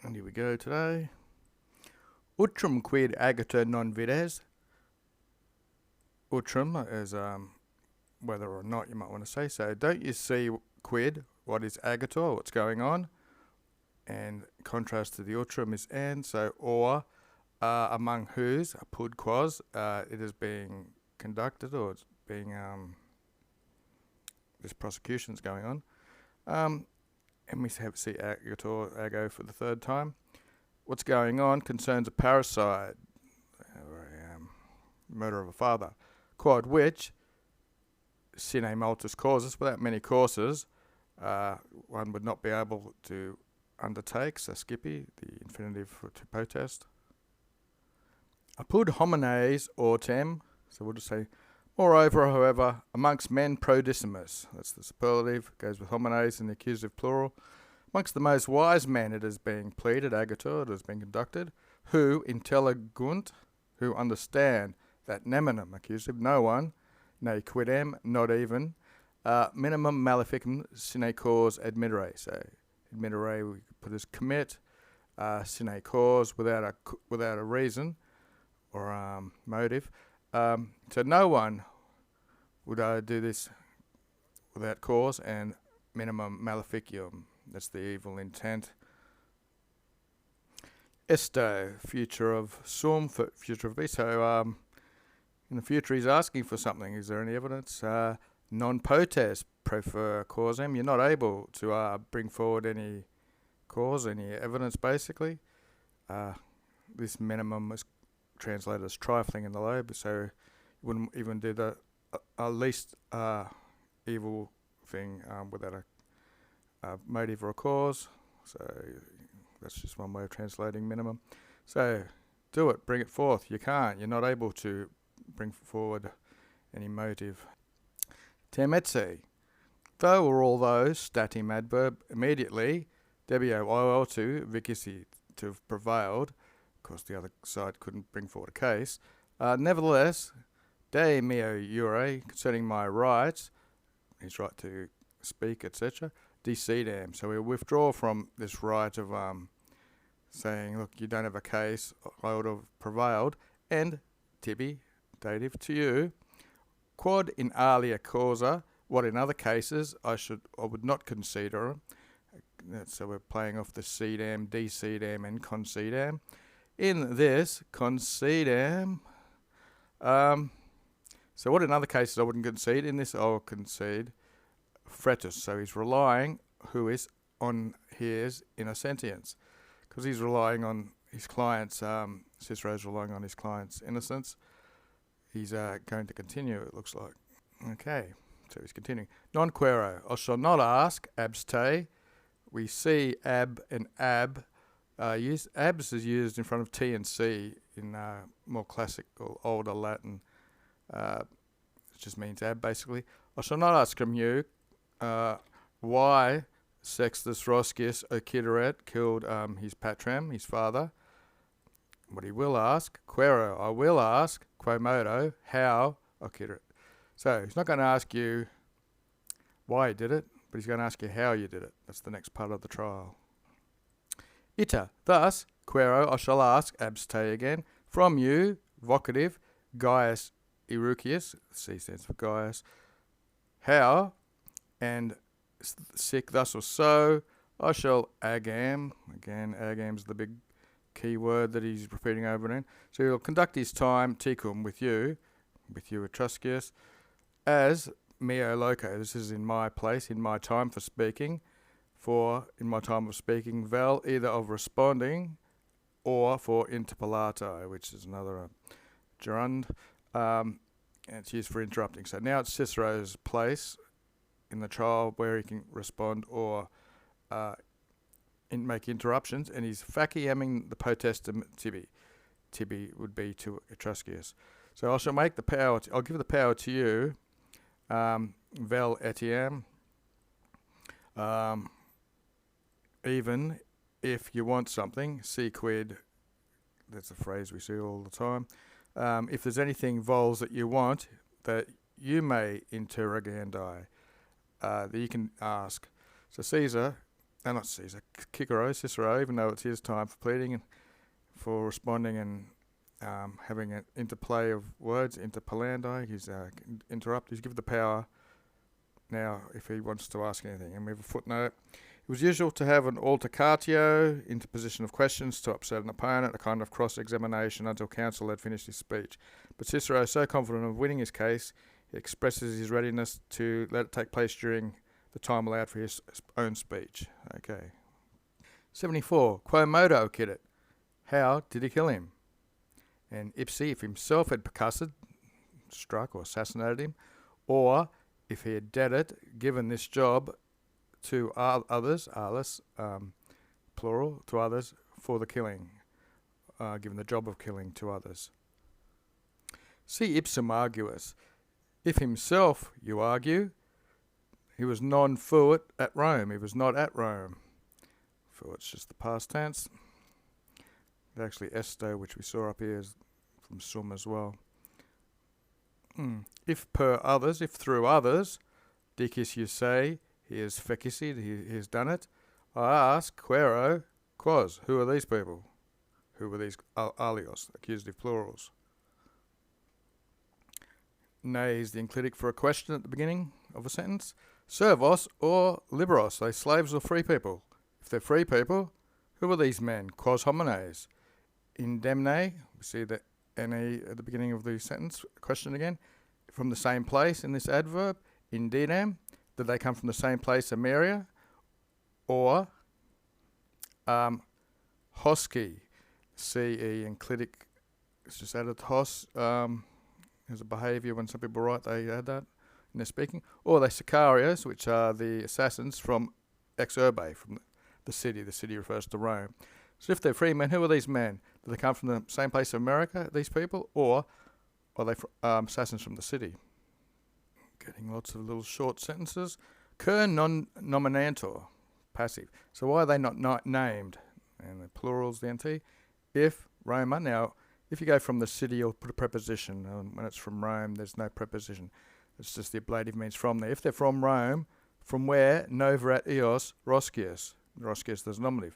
And here we go today. Utrum quid agita non vides. Utrum is whether or not you might want to say so. Don't you see quid, what is agita, what's going on? And contrast to the utrum is and, so or among whose, apud quos, it is being conducted, or it's being, this prosecution's going on. And we have see agito, ago for the third time. What's going on concerns a parricide, or murder of a father, quod which, sine multis causes, without many causes, one would not be able to undertake, so Skippy, the infinitive to protest. Apud homines autem, so we'll just say, moreover, however, amongst men prodissimus, that's the superlative, goes with homines in the accusative plural. Amongst the most wise men it is being pleaded, agito, it is being conducted, who intellegunt, who understand that neminum, accusative, no one, ne quidem, not even, minimum maleficum sine cause admittere. So admittere we could put as commit, sine cause, without a reason or motive. So no one would do this without cause, and minimum maleficium, that's the evil intent. Esto, future of sum, future of be. So in the future he's asking for something. Is there any evidence? Non potest prefer causam. You're not able to bring forward any cause, any evidence basically. This minimum is translated as trifling in the lobe, so you wouldn't even do the least evil thing without a motive or a cause. So that's just one way of translating minimum. So do it, bring it forth. You can't, you're not able to bring forward any motive. Temetse, though or although, statim adverb, immediately, WOL2, vicisi, to have prevailed, of course the other side couldn't bring forward a case. Nevertheless, de meo jure, concerning my rights, his right to speak, etc., decidam. So we withdraw from this right of saying, look, you don't have a case, I would have prevailed, and tibi, dative, to you, quod in alia causa, what in other cases I would not consider. So we're playing off the cedam, decedam, and concedam. In this, concedam. So what in other cases I wouldn't concede, in this I'll concede fretus. So he's relying, who is, on his inner sentience, because he's relying on his client's, Cicero's relying on his client's innocence. He's going to continue, it looks like. Okay, so he's continuing. Non quero, I shall not ask, abs te. We see ab and ab used. Abs is used in front of T and C in more classical, older Latin. It just means ab, basically. I shall not ask from you why Sextus Roscius occideret, killed his patram, his father. What he will ask, quero, I will ask, quomodo, how occideret. So he's not going to ask you why you did it, but he's going to ask you how you did it. That's the next part of the trial. Ita, thus, quero, I shall ask, abs te again, from you, vocative, Gaius Erucius, C stands for Gaius, how, and sic, thus or so, I shall agam, again, agam's the big key word that he's repeating over and in. So he'll conduct his time, ticum, with you Etruscus, as meo loco, this is in my place, in my time for speaking, in my time of speaking, vel, either of responding, or for interpellato, which is another gerund, and it's used for interrupting. So now it's Cicero's place in the trial where he can respond or make interruptions, and he's faciaming the potestum tibi. Tibi would be to Etruscus. So I shall make the power, I'll give the power to you, vel etiam, even if you want something, si quid, that's a phrase we see all the time. If there's anything vols that you want, that you may interrogandi, that you can ask. So Caesar not Caesar, Cicero, even though it's his time for pleading and for responding and having an interplay of words, interpolandi. He's interrupt. He's given the power now if he wants to ask anything. And we have a footnote. It was usual to have an alternatio, interposition of questions to upset an opponent, a kind of cross-examination until counsel had finished his speech. But Cicero is so confident of winning his case, he expresses his readiness to let it take place during the time allowed for his own speech. Okay. 74. Quo modo occidit? How did he kill him? And ipsi, if himself had percussed, struck or assassinated him, or if he had did it, given this job to others, plural, to others, for the killing, given the job of killing to others. Si ipsum arguus. If himself, you argue, he was non fuit at Rome. He was not at Rome. Fuit's just the past tense. Actually, esto, which we saw up here, is from sum as well. If per others, if through others, dicis you say, he is fecicid, he has done it. I ask, quero, quos, who are these people? Who were these alios, accusative plurals? Nay is the enclitic for a question at the beginning of a sentence. Servos or liberos, are they slaves or free people? If they're free people, who are these men? Quos homines. Indemne, we see the ne at the beginning of the sentence, question again, from the same place in this adverb. Indidem, did they come from the same place, Ameria? Or hoski, C-E, enclitic, it's just added hos, as a behaviour when some people write, they add that in their speaking. Or they sicarios, which are the assassins from ex urbe, from the city. The city refers to Rome. So if they're free men, who are these men? Do they come from the same place of America, these people? Or are they assassins from the city? Getting lots of little short sentences. Cur non nominantur, passive. So why are they not named? And the plural's the NT. If Roma, now, if you go from the city, you'll put a preposition. When it's from Rome, there's no preposition. It's just the ablative means from there. If they're from Rome, from where? Nova at Eos, Roscius. Roscius, there's nominative.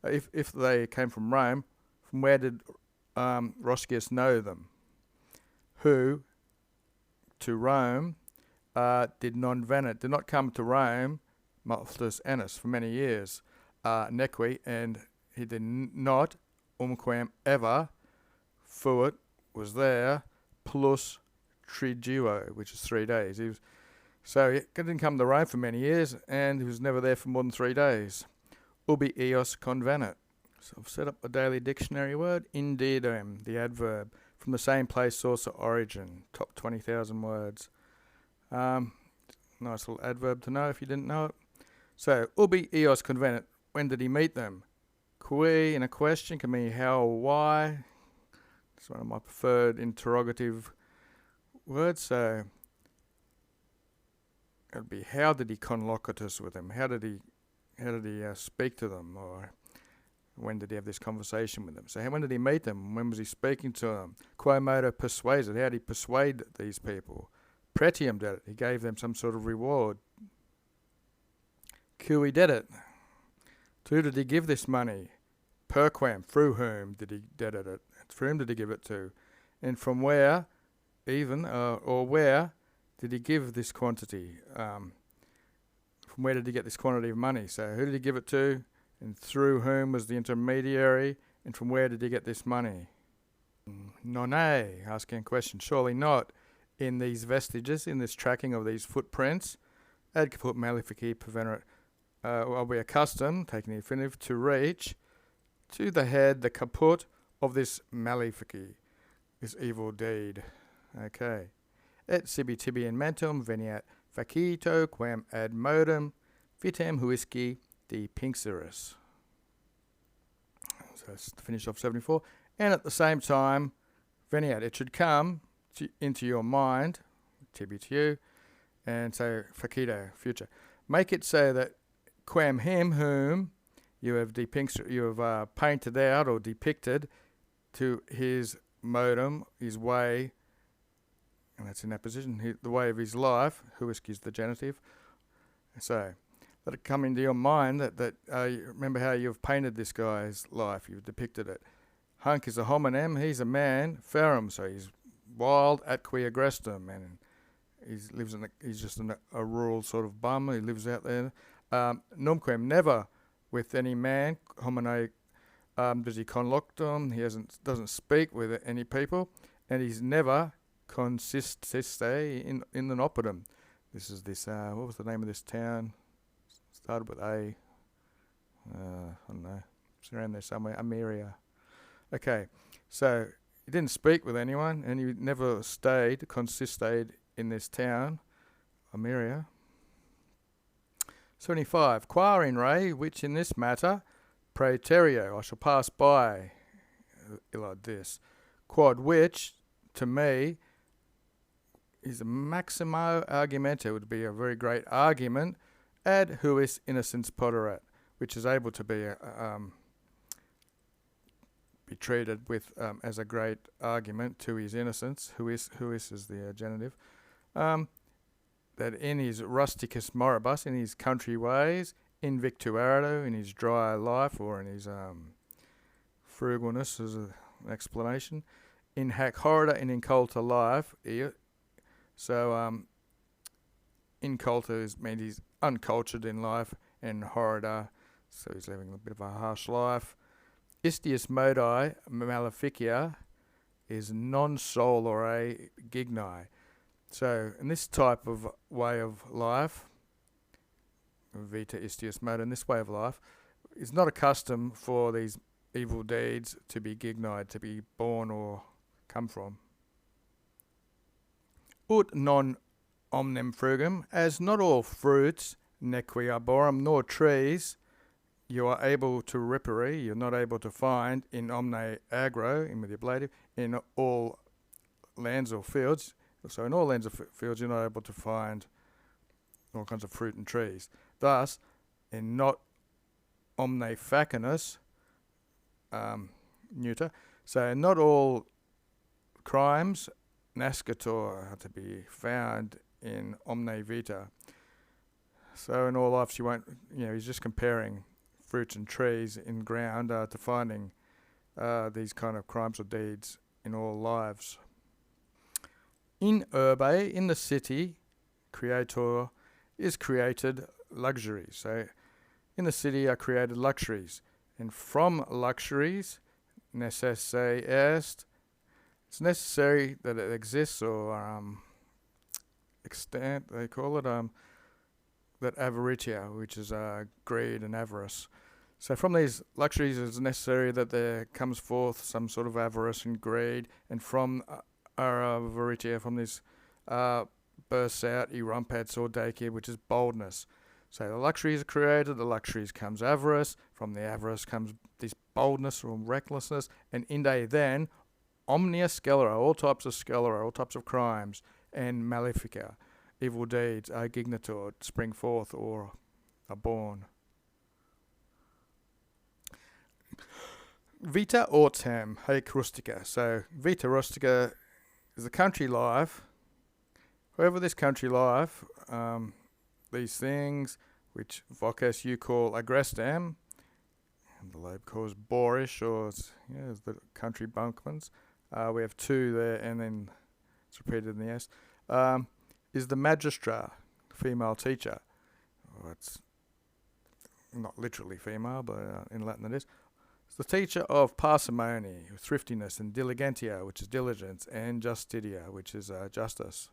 If they came from Rome, from where did Roscius know them? Who, to Rome, did not come to Rome, multus annus, for many years, nequi, and he did not, umquam ever, fuit, was there, plus triduo, which is 3 days. So he didn't come to Rome for many years, and he was never there for more than 3 days. Ubi eos convenit. So I've set up a daily dictionary word, indidem, the adverb, from the same place, source, or origin, top 20,000 words. Nice little adverb to know if you didn't know it. So, ubi eos convenit, when did he meet them? Qui, in a question, can mean how or why. It's one of my preferred interrogative words. So, it would be how did he conlocutus with them? How did he speak to them? Or when did he have this conversation with them? So, when did he meet them? When was he speaking to them? Quo modo persuasit, how did he persuade these people? Pretium did it, he gave them some sort of reward. Cui did it. To who did he give this money? Perquam, through whom did he did it? Through whom did he give it to? And from where, even, or where did he give this quantity? From where did he get this quantity of money? So who did he give it to? And through whom was the intermediary? And from where did he get this money? Nonne, asking a question. Surely not. In these vestiges, in this tracking of these footprints, ad caput malefici prevenerit, are we accustomed, taking the infinitive, to reach to the head, the caput of this malefici, this evil deed. Okay. Et sibi tibi in mentum veniat facito quam ad modum vitem huisci de pinxeris. So that's to finish off 74. And at the same time, veniat, it should come into your mind, tibi to you, and so facito, future. Make it so that quam him whom you have painted out or depicted to his modum, his way, and that's in that position, the way of his life, huisci is the genitive. So, that come into your mind that you remember how you've painted this guy's life, you've depicted it. Hunc is a homonym, he's a man, ferum, so he's wild, atque agrestum, and he's just a rural sort of bum, he lives out there. Numquem, never with any man, homine does he conloctum, he doesn't speak with any people, and he's never consististe in the opidum. This is what was the name of this town? Started with A. I don't know. It's around there somewhere. Ameria. Okay. So he didn't speak with anyone, and he never consisted in this town, Ameria. 75. Qua in re, which in this matter, praeterio, I shall pass by, like this. Quod which, to me, is a maximo argumenta, would be a very great argument, ad huis innocens poterat, which is able to be treated with as a great argument to his innocence. Huis is the genitive. That in his rusticus moribus, in his country ways, in victuardo, in his dry life, or in his frugalness as an explanation, in hac horrida and inculta life. So inculta means he's uncultured in life, and horrida, so he's living a bit of a harsh life. Istius modi maleficia is non solore gigni. So in this type of way of life, vita istius modi, in this way of life, is not accustomed for these evil deeds to be gignied, to be born or come from. Ut non omnem frugum, as not all fruits, neque arborum, nor trees, you are able to ripare, you're not able to find in omne agro, in with the ablative, in all lands or fields. So in all lands or fields, you're not able to find all kinds of fruit and trees. Thus, in not omne facinus, neuter, so not all crimes, nascitur, are to be found in omne vita. So in all lives you won't, he's just comparing fruits and trees in ground to finding these kind of crimes or deeds in all lives. In urbe, in the city, creator is created luxury. So in the city are created luxuries. And from luxuries, necesse est, it's necessary that it exists, or extant, they call it, that avaritia, which is greed and avarice. So from these luxuries it's necessary that there comes forth some sort of avarice and greed, and from avaritia, from this bursts out erumpats or dacia, which is boldness. So the luxuries are created, the luxuries comes avarice, from the avarice comes this boldness or recklessness, and inde then omnia scellera, all types of scellera, all types of crimes, and malefica, evil deeds, are gignator, spring forth or are born. Vita autem haec rustica. So vita rustica is the country life. However, this country life, these things which voces you call agrestem, and the Loeb calls boorish, or the country bunkmans. We have two there, and then it's repeated in the S. Is the magistra, female teacher. It's not literally female, but in Latin it is. It's the teacher of parsimony, thriftiness, and diligentia, which is diligence, and justitia, which is justice.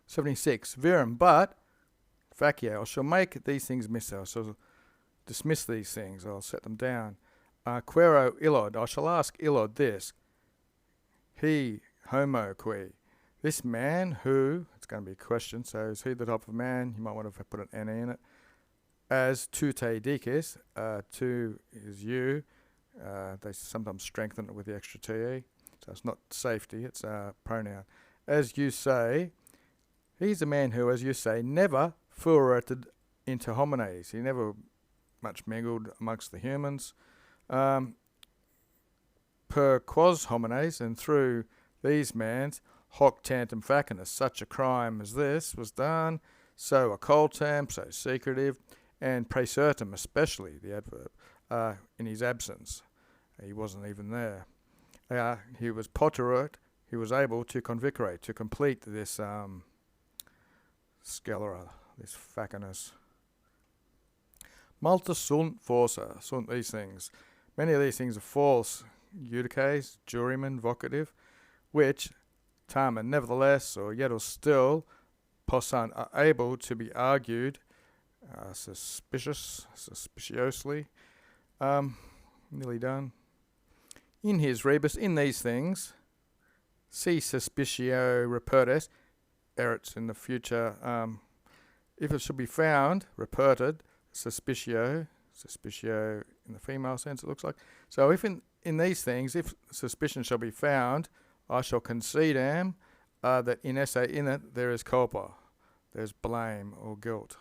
76. Virum, but, facie, I shall make these things missa, I shall dismiss these things, I'll set them down. Quero illod, I shall ask illod this. He, homo qui, this man who, it's going to be a question, so is he the type of man, you might want to put an N in it, as tu te dicis, tu is you, they sometimes strengthen it with the extra te, so it's not safety, it's a pronoun. As you say, he's a man who, as you say, never furated inter homines, he never much mingled amongst the humans, per quos homines, and through these mans, hoc tantum facinus, such a crime as this was done, so occultam, so secretive, and praesertum, especially the adverb, in his absence. He wasn't even there. He was poteruit, he was able to convicrate, to complete this scalera, this facinus. Multa sunt forsa, sunt these things. Many of these things are false, eudices, jurymen, vocative, which tamen, nevertheless, or yet or still, possan, are able to be argued suspiciously, nearly done. In his rebus, in these things, si suspiciio repertes, erits in the future, if it should be found, reperted, suspiciio in the female sense it looks like. So if in these things, if suspicion shall be found, I shall concedam that in esse in it there is culpa, there's blame or guilt.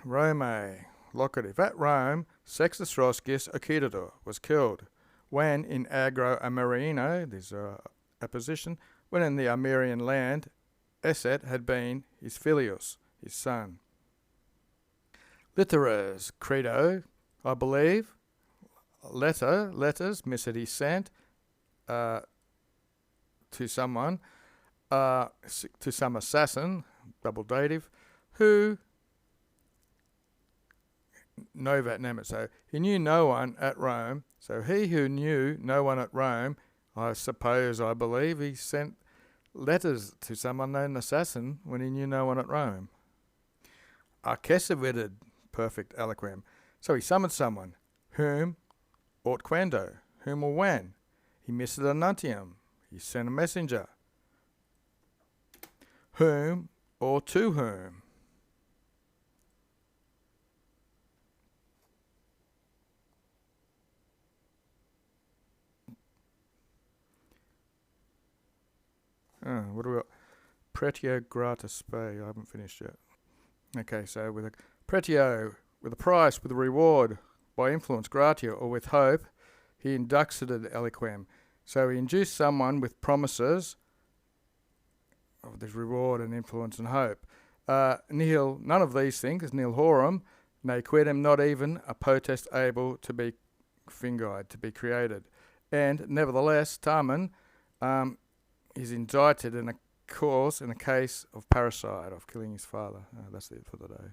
Rome, locative. At Rome, Sextus Roscius Accidator was killed when in agro AMERINO, there's a position, when in the Amerian land, Esset had been his filius, his son. Litteres, credo, I believe, letters, he sent to someone, to some assassin, double dative, who novat nemet. So he knew no one at Rome. So he who knew no one at Rome, I believe, he sent letters to some unknown assassin when he knew no one at Rome. Arcesivided, perfect aliquem. So he summoned someone, whom, aut quando, whom or when. He missed a nuntium, he sent a messenger. Whom or to whom. What do we got? Pretio grata spe. I haven't finished yet. Okay, so with a pretio, with a price, with a reward, by influence, gratia, or with hope, he induxited aliquem. So he induced someone with promises of this reward and influence and hope. Nihil, none of these things, nil horum, ne quidem, not even a potest able to be fingered, to be created. And nevertheless, tamen, is indicted in a case of parricide, of killing his father. That's it for the day.